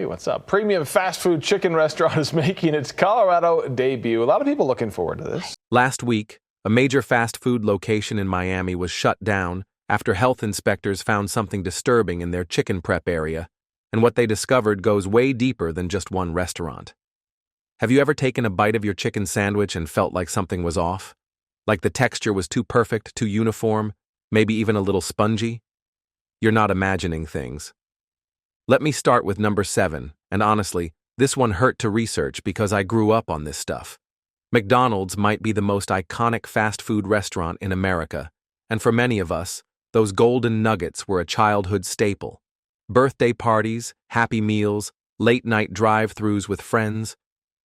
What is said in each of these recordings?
what's up? Premium fast food chicken restaurant is making its Colorado debut. A lot of people looking forward to this. Last week, a major fast food location in Miami was shut down after health inspectors found something disturbing in their chicken prep area, and what they discovered goes way deeper than just one restaurant. Have you ever taken a bite of your chicken sandwich and felt like something was off? Like the texture was too perfect, too uniform, maybe even a little spongy? You're not imagining things. Let me start with number 7, and honestly, this one hurt to research because I grew up on this stuff. McDonald's might be the most iconic fast food restaurant in America, and for many of us, those golden nuggets were a childhood staple. Birthday parties, happy meals, late-night drive-thrus with friends.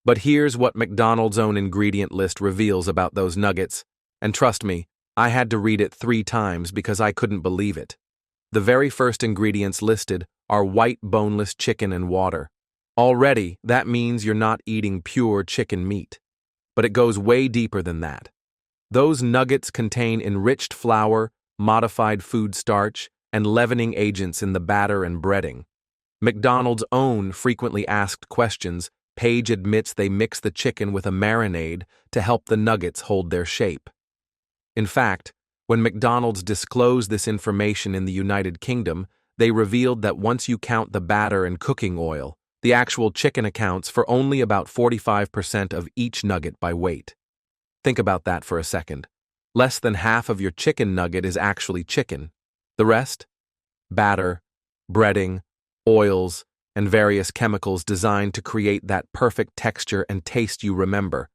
But here's what McDonald's own ingredient list reveals about those nuggets, and trust me, I had to read it 3 times because I couldn't believe it. The very first ingredients listed are white boneless chicken and water. Already, that means you're not eating pure chicken meat. But it goes way deeper than that. Those nuggets contain enriched flour, modified food starch, and leavening agents in the batter and breading. McDonald's own frequently asked questions page admits they mix the chicken with a marinade to help the nuggets hold their shape. In fact, when McDonald's disclosed this information in the United Kingdom, they revealed that once you count the batter and cooking oil, the actual chicken accounts for only about 45% of each nugget by weight. Think about that for a second. Less than half of your chicken nugget is actually chicken. The rest? Batter, breading, oils, and various chemicals designed to create that perfect texture and taste you remember.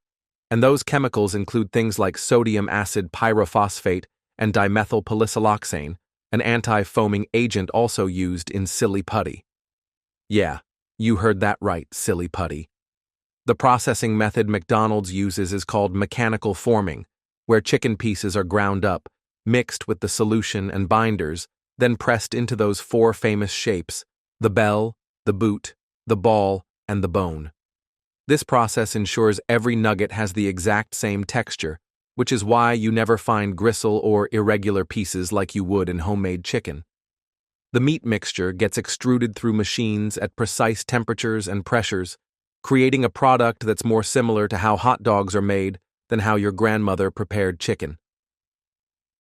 And those chemicals include things like sodium acid pyrophosphate and dimethylpolysiloxane, an anti-foaming agent also used in silly putty. Yeah, you heard that right, silly putty. The processing method McDonald's uses is called mechanical forming, where chicken pieces are ground up, mixed with the solution and binders, then pressed into those 4 famous shapes: the bell, the boot, the ball, and the bone. This process ensures every nugget has the exact same texture, which is why you never find gristle or irregular pieces like you would in homemade chicken. The meat mixture gets extruded through machines at precise temperatures and pressures, creating a product that's more similar to how hot dogs are made than how your grandmother prepared chicken.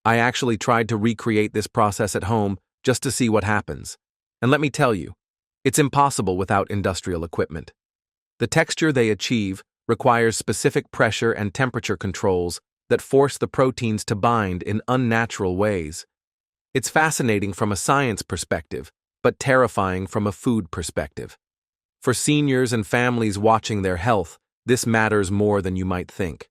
I actually tried to recreate this process at home just to see what happens, and let me tell you, it's impossible without industrial equipment. The texture they achieve requires specific pressure and temperature controls that force the proteins to bind in unnatural ways. It's fascinating from a science perspective, but terrifying from a food perspective. For seniors and families watching their health, this matters more than you might think.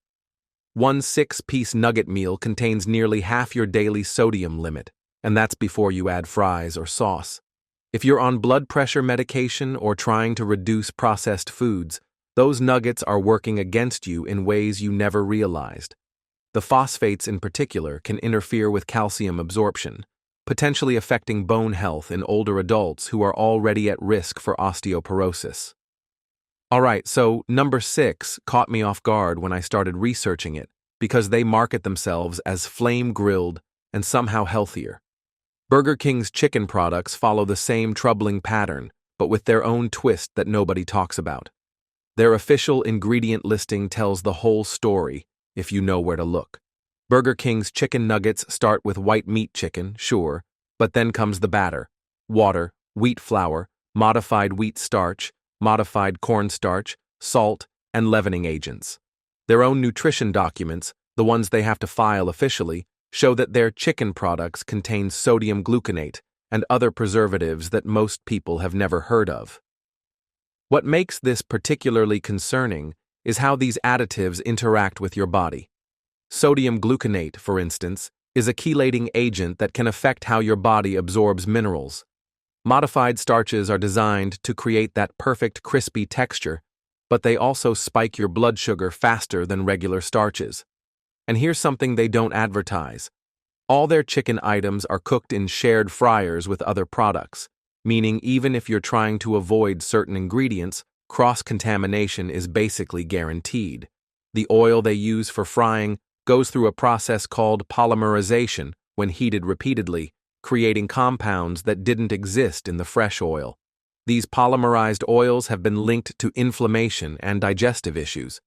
One 6-piece nugget meal contains nearly half your daily sodium limit, and that's before you add fries or sauce. If you're on blood pressure medication or trying to reduce processed foods, those nuggets are working against you in ways you never realized. The phosphates in particular can interfere with calcium absorption, potentially affecting bone health in older adults who are already at risk for osteoporosis. Alright, so number 6 caught me off guard when I started researching it because they market themselves as flame-grilled and somehow healthier. Burger King's chicken products follow the same troubling pattern, but with their own twist that nobody talks about. Their official ingredient listing tells the whole story, if you know where to look. Burger King's chicken nuggets start with white meat chicken, sure, but then comes the batter: water, wheat flour, modified wheat starch, modified cornstarch, salt, and leavening agents. Their own nutrition documents, the ones they have to file officially, show that their chicken products contain sodium gluconate and other preservatives that most people have never heard of. What makes this particularly concerning is how these additives interact with your body. Sodium gluconate, for instance, is a chelating agent that can affect how your body absorbs minerals. Modified starches are designed to create that perfect crispy texture, but they also spike your blood sugar faster than regular starches. And here's something they don't advertise. All their chicken items are cooked in shared fryers with other products, meaning even if you're trying to avoid certain ingredients, cross-contamination is basically guaranteed. The oil they use for frying goes through a process called polymerization when heated repeatedly, creating compounds that didn't exist in the fresh oil. These polymerized oils have been linked to inflammation and digestive issues.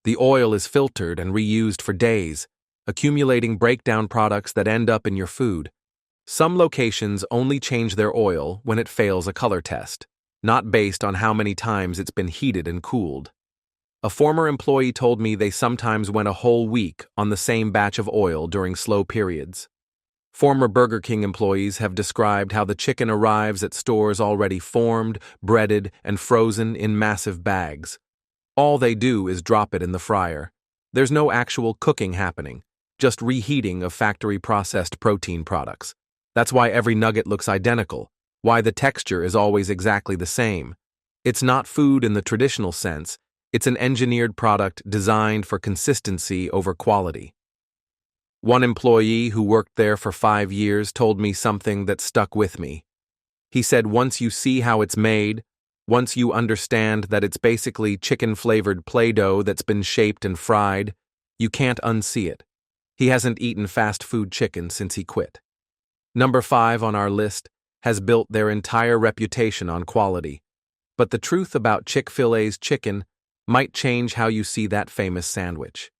The oil is filtered and reused for days, accumulating breakdown products that end up in your food. Some locations only change their oil when it fails a color test, not based on how many times it's been heated and cooled. A former employee told me they sometimes went a whole week on the same batch of oil during slow periods. Former Burger King employees have described how the chicken arrives at stores already formed, breaded, and frozen in massive bags. All they do is drop it in the fryer. There's no actual cooking happening, just reheating of factory-processed protein products. That's why every nugget looks identical, why the texture is always exactly the same. It's not food in the traditional sense, it's an engineered product designed for consistency over quality. One employee who worked there for 5 years told me something that stuck with me. He said once you see how it's made, once you understand that it's basically chicken-flavored Play-Doh that's been shaped and fried, you can't unsee it. He hasn't eaten fast food chicken since he quit. Number 5 on our list has built their entire reputation on quality. But the truth about Chick-fil-A's chicken might change how you see that famous sandwich.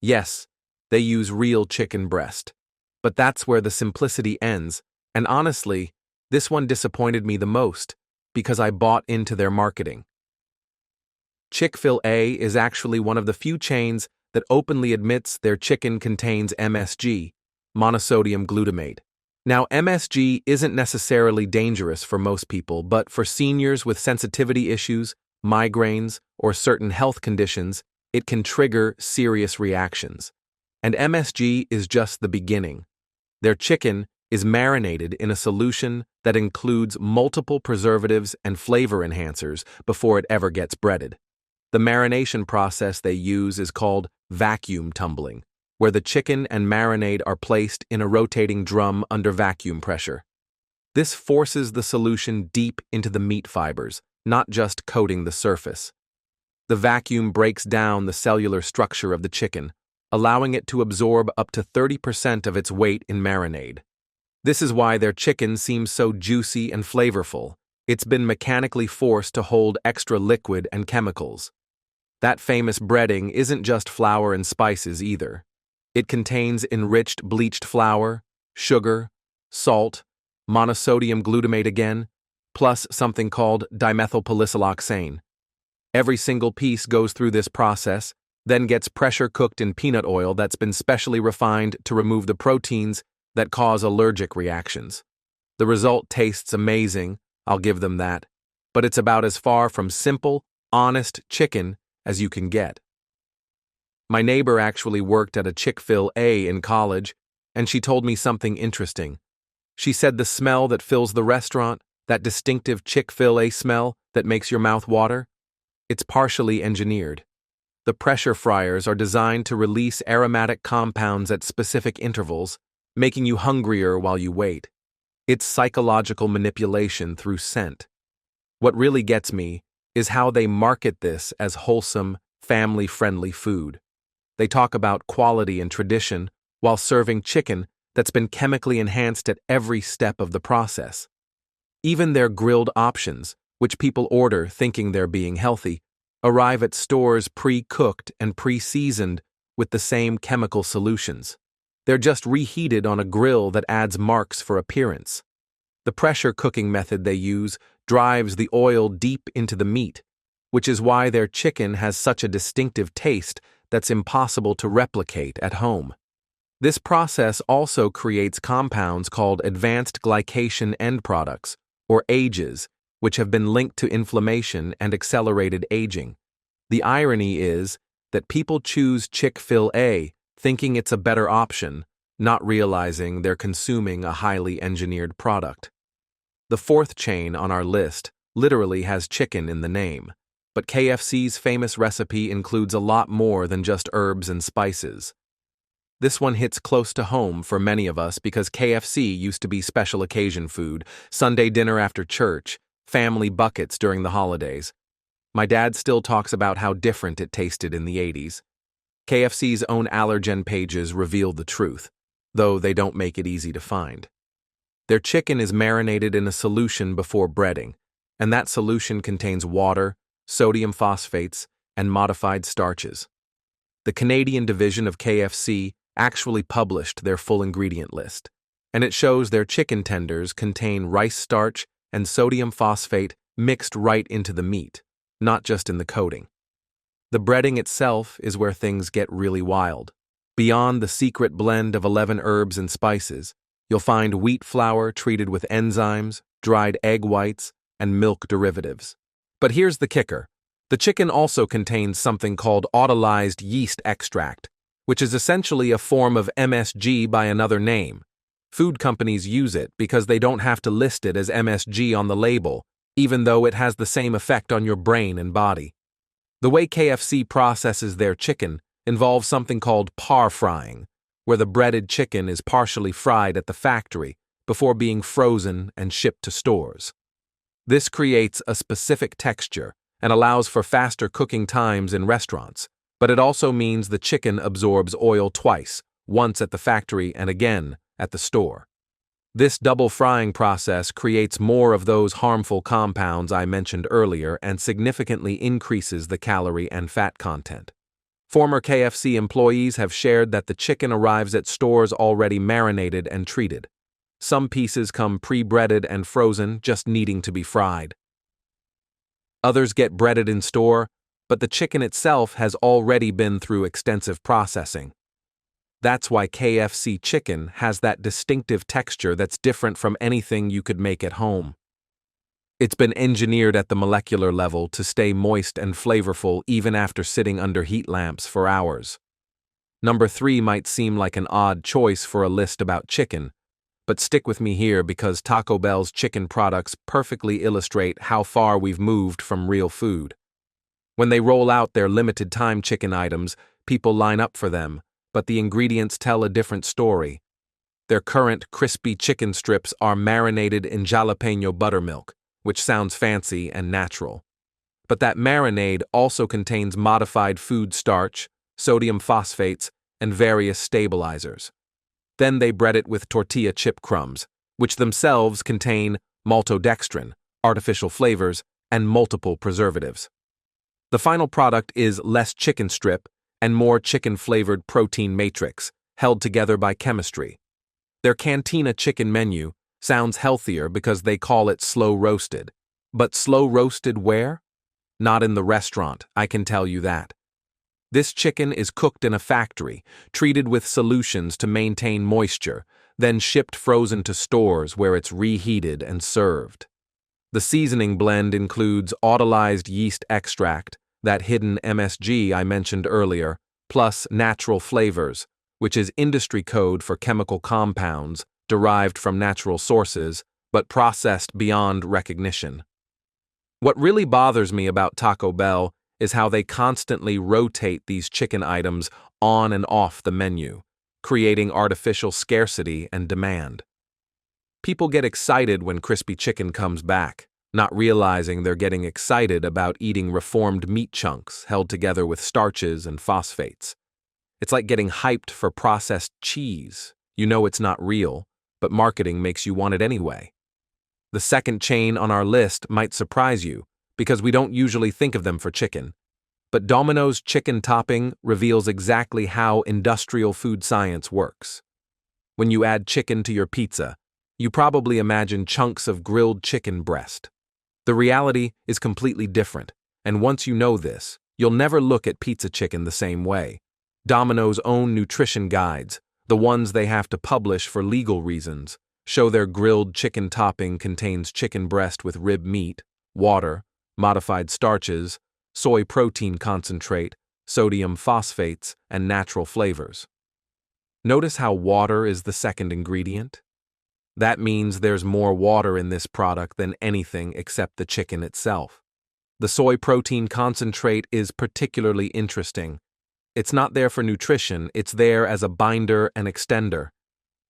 Yes, they use real chicken breast. But that's where the simplicity ends, and honestly, this one disappointed me the most because I bought into their marketing. Chick-fil-A is actually one of the few chains that openly admits their chicken contains MSG, monosodium glutamate. Now, MSG isn't necessarily dangerous for most people, but for seniors with sensitivity issues, migraines, or certain health conditions, it can trigger serious reactions. And MSG is just the beginning. Their chicken is marinated in a solution that includes multiple preservatives and flavor enhancers before it ever gets breaded. The marination process they use is called vacuum tumbling, where the chicken and marinade are placed in a rotating drum under vacuum pressure. This forces the solution deep into the meat fibers, not just coating the surface. The vacuum breaks down the cellular structure of the chicken, allowing it to absorb up to 30% of its weight in marinade. This is why their chicken seems so juicy and flavorful. It's been mechanically forced to hold extra liquid and chemicals. That famous breading isn't just flour and spices either. It contains enriched bleached flour, sugar, salt, monosodium glutamate again, plus something called dimethylpolysiloxane. Every single piece goes through this process, then gets pressure cooked in peanut oil that's been specially refined to remove the proteins that cause allergic reactions. The result tastes amazing, I'll give them that, but it's about as far from simple, honest chicken as you can get. My neighbor actually worked at a Chick-fil-A in college, and she told me something interesting. She said the smell that fills the restaurant, that distinctive Chick-fil-A smell that makes your mouth water, it's partially engineered. The pressure fryers are designed to release aromatic compounds at specific intervals, making you hungrier while you wait. It's psychological manipulation through scent. What really gets me is how they market this as wholesome, family-friendly food. They talk about quality and tradition while serving chicken that's been chemically enhanced at every step of the process. Even their grilled options, which people order thinking they're being healthy, arrive at stores pre-cooked and pre-seasoned with the same chemical solutions. They're just reheated on a grill that adds marks for appearance. The pressure cooking method they use drives the oil deep into the meat, which is why their chicken has such a distinctive taste that's impossible to replicate at home. This process also creates compounds called advanced glycation end products, or AGEs, which have been linked to inflammation and accelerated aging. The irony is that people choose Chick-fil-A thinking it's a better option, not realizing they're consuming a highly engineered product. The fourth chain on our list literally has chicken in the name, but KFC's famous recipe includes a lot more than just herbs and spices. This one hits close to home for many of us because KFC used to be special occasion food, Sunday dinner after church, family buckets during the holidays. My dad still talks about how different it tasted in the 80s. KFC's own allergen pages reveal the truth, though they don't make it easy to find. Their chicken is marinated in a solution before breading, and that solution contains water, sodium phosphates, and modified starches. The Canadian division of KFC actually published their full ingredient list, and it shows their chicken tenders contain rice starch and sodium phosphate mixed right into the meat, not just in the coating. The breading itself is where things get really wild. Beyond the secret blend of 11 herbs and spices, you'll find wheat flour treated with enzymes, dried egg whites, and milk derivatives. But here's the kicker. The chicken also contains something called autolyzed yeast extract, which is essentially a form of MSG by another name. Food companies use it because they don't have to list it as MSG on the label, even though it has the same effect on your brain and body. The way KFC processes their chicken involves something called par frying, where the breaded chicken is partially fried at the factory before being frozen and shipped to stores. This creates a specific texture and allows for faster cooking times in restaurants, but it also means the chicken absorbs oil twice, once at the factory and again at the store. This double frying process creates more of those harmful compounds I mentioned earlier and significantly increases the calorie and fat content. Former KFC employees have shared that the chicken arrives at stores already marinated and treated. Some pieces come pre-breaded and frozen, just needing to be fried. Others get breaded in store, but the chicken itself has already been through extensive processing. That's why KFC chicken has that distinctive texture that's different from anything you could make at home. It's been engineered at the molecular level to stay moist and flavorful even after sitting under heat lamps for hours. Number 3 might seem like an odd choice for a list about chicken, but stick with me here because Taco Bell's chicken products perfectly illustrate how far we've moved from real food. When they roll out their limited-time chicken items, people line up for them, but the ingredients tell a different story. Their current crispy chicken strips are marinated in jalapeno buttermilk, which sounds fancy and natural. But that marinade also contains modified food starch, sodium phosphates, and various stabilizers. Then they bread it with tortilla chip crumbs, which themselves contain maltodextrin, artificial flavors, and multiple preservatives. The final product is less chicken strip and more chicken-flavored protein matrix, held together by chemistry. Their Cantina chicken menu sounds healthier because they call it slow-roasted. But slow-roasted where? Not in the restaurant, I can tell you that. This chicken is cooked in a factory, treated with solutions to maintain moisture, then shipped frozen to stores where it's reheated and served. The seasoning blend includes autolyzed yeast extract, that hidden MSG I mentioned earlier, plus natural flavors, which is industry code for chemical compounds derived from natural sources, but processed beyond recognition. What really bothers me about Taco Bell is how they constantly rotate these chicken items on and off the menu, creating artificial scarcity and demand. People get excited when crispy chicken comes back, not realizing they're getting excited about eating reformed meat chunks held together with starches and phosphates. It's like getting hyped for processed cheese. You know it's not real, but marketing makes you want it anyway. The second chain on our list might surprise you, because we don't usually think of them for chicken. But Domino's chicken topping reveals exactly how industrial food science works. When you add chicken to your pizza, you probably imagine chunks of grilled chicken breast. The reality is completely different, and once you know this, you'll never look at pizza chicken the same way. Domino's own nutrition guides, the ones they have to publish for legal reasons, show their grilled chicken topping contains chicken breast with rib meat, water, modified starches, soy protein concentrate, sodium phosphates, and natural flavors. Notice how water is the second ingredient? That means there's more water in this product than anything except the chicken itself. The soy protein concentrate is particularly interesting. It's not there for nutrition, it's there as a binder and extender.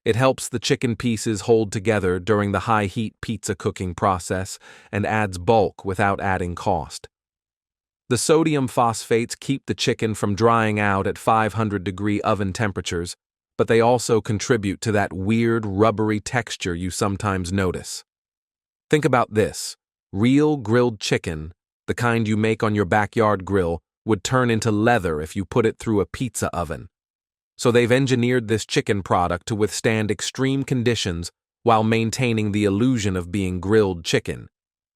It helps the chicken pieces hold together during the high-heat pizza cooking process and adds bulk without adding cost. The sodium phosphates keep the chicken from drying out at 500-degree oven temperatures, but they also contribute to that weird, rubbery texture you sometimes notice. Think about this. Real grilled chicken, the kind you make on your backyard grill, would turn into leather if you put it through a pizza oven. So they've engineered this chicken product to withstand extreme conditions while maintaining the illusion of being grilled chicken.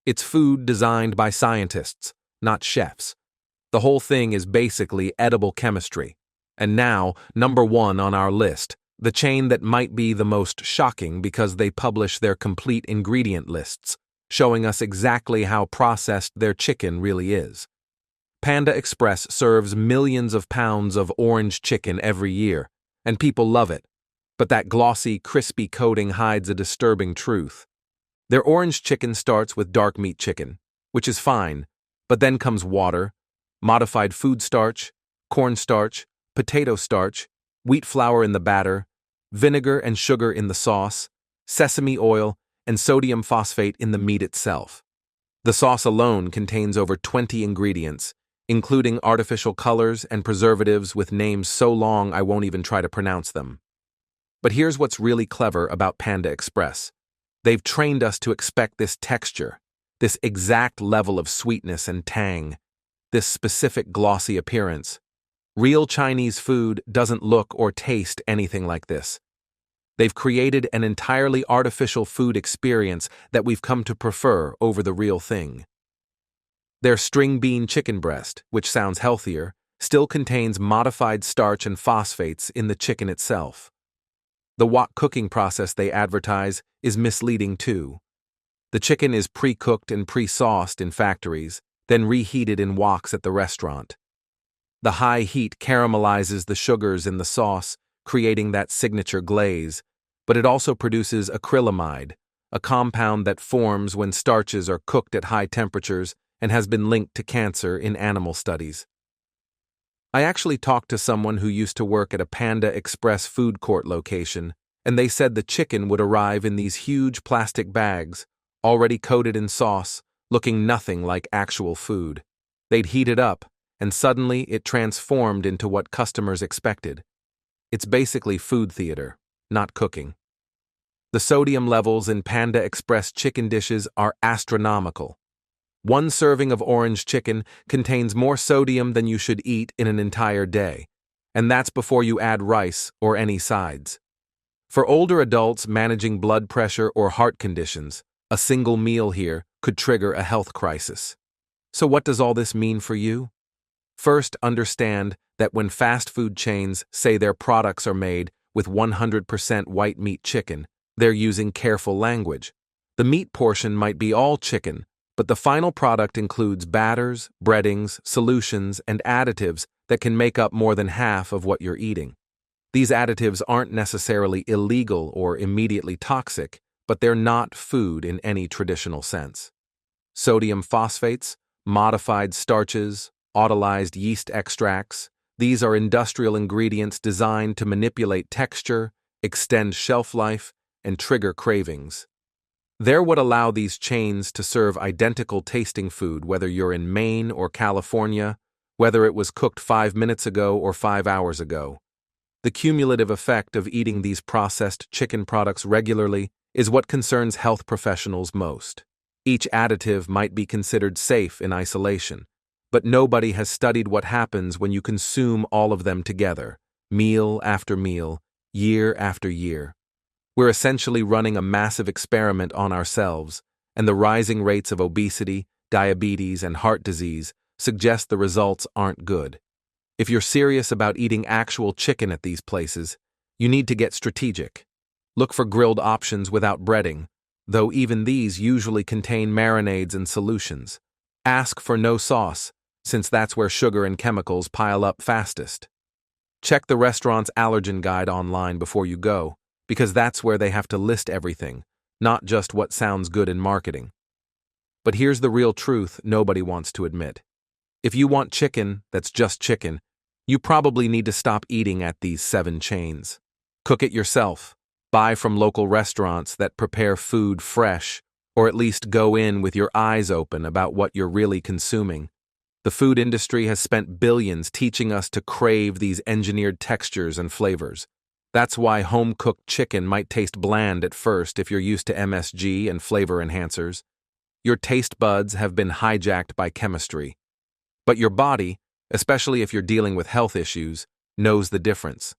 It's food designed by scientists, not chefs. The whole thing is basically edible chemistry. And now, number one on our list, the chain that might be the most shocking because they publish their complete ingredient lists, showing us exactly how processed their chicken really is. Panda Express serves millions of pounds of orange chicken every year, and people love it. But that glossy, crispy coating hides a disturbing truth. Their orange chicken starts with dark meat chicken, which is fine, but then comes water, modified food starch, cornstarch, potato starch, wheat flour in the batter, vinegar and sugar in the sauce, sesame oil, and sodium phosphate in the meat itself. The sauce alone contains over 20 ingredients, including artificial colors and preservatives with names so long I won't even try to pronounce them. But here's what's really clever about Panda Express. They've trained us to expect this texture, this exact level of sweetness and tang, this specific glossy appearance. Real Chinese food doesn't look or taste anything like this. They've created an entirely artificial food experience that we've come to prefer over the real thing. Their string bean chicken breast, which sounds healthier, still contains modified starch and phosphates in the chicken itself. The wok cooking process they advertise is misleading too. The chicken is pre-cooked and pre-sauced in factories, then reheated in woks at the restaurant. The high heat caramelizes the sugars in the sauce, creating that signature glaze, but it also produces acrylamide, a compound that forms when starches are cooked at high temperatures and has been linked to cancer in animal studies. I actually talked to someone who used to work at a Panda Express food court location, and they said the chicken would arrive in these huge plastic bags, already coated in sauce, looking nothing like actual food. They'd heat it up, and suddenly it transformed into what customers expected. It's basically food theater, not cooking. The sodium levels in Panda Express chicken dishes are astronomical. One serving of orange chicken contains more sodium than you should eat in an entire day, and that's before you add rice or any sides. For older adults managing blood pressure or heart conditions, a single meal here could trigger a health crisis. So what does all this mean for you? First, understand that when fast food chains say their products are made with 100% white meat chicken, they're using careful language. The meat portion might be all chicken, but the final product includes batters, breadings, solutions, and additives that can make up more than half of what you're eating. These additives aren't necessarily illegal or immediately toxic, but they're not food in any traditional sense. Sodium phosphates, modified starches, autolyzed yeast extracts, these are industrial ingredients designed to manipulate texture, extend shelf life, and trigger cravings. They're what allow these chains to serve identical tasting food whether you're in Maine or California, whether it was cooked 5 minutes ago or 5 hours ago. The cumulative effect of eating these processed chicken products regularly is what concerns health professionals most. Each additive might be considered safe in isolation, but nobody has studied what happens when you consume all of them together, meal after meal, year after year. We're essentially running a massive experiment on ourselves, and the rising rates of obesity, diabetes, and heart disease suggest the results aren't good. If you're serious about eating actual chicken at these places, you need to get strategic. Look for grilled options without breading, though even these usually contain marinades and solutions. Ask for no sauce, since that's where sugar and chemicals pile up fastest. Check the restaurant's allergen guide online before you go, because that's where they have to list everything, not just what sounds good in marketing. But here's the real truth nobody wants to admit. If you want chicken that's just chicken, you probably need to stop eating at these 7 chains. Cook it yourself. Buy from local restaurants that prepare food fresh, or at least go in with your eyes open about what you're really consuming. The food industry has spent billions teaching us to crave these engineered textures and flavors. That's why home-cooked chicken might taste bland at first if you're used to MSG and flavor enhancers. Your taste buds have been hijacked by chemistry. But your body, especially if you're dealing with health issues, knows the difference.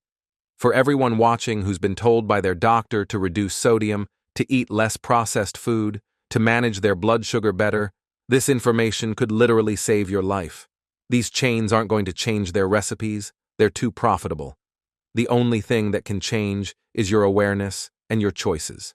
For everyone watching who's been told by their doctor to reduce sodium, to eat less processed food, to manage their blood sugar better, this information could literally save your life. These chains aren't going to change their recipes, they're too profitable. The only thing that can change is your awareness and your choices.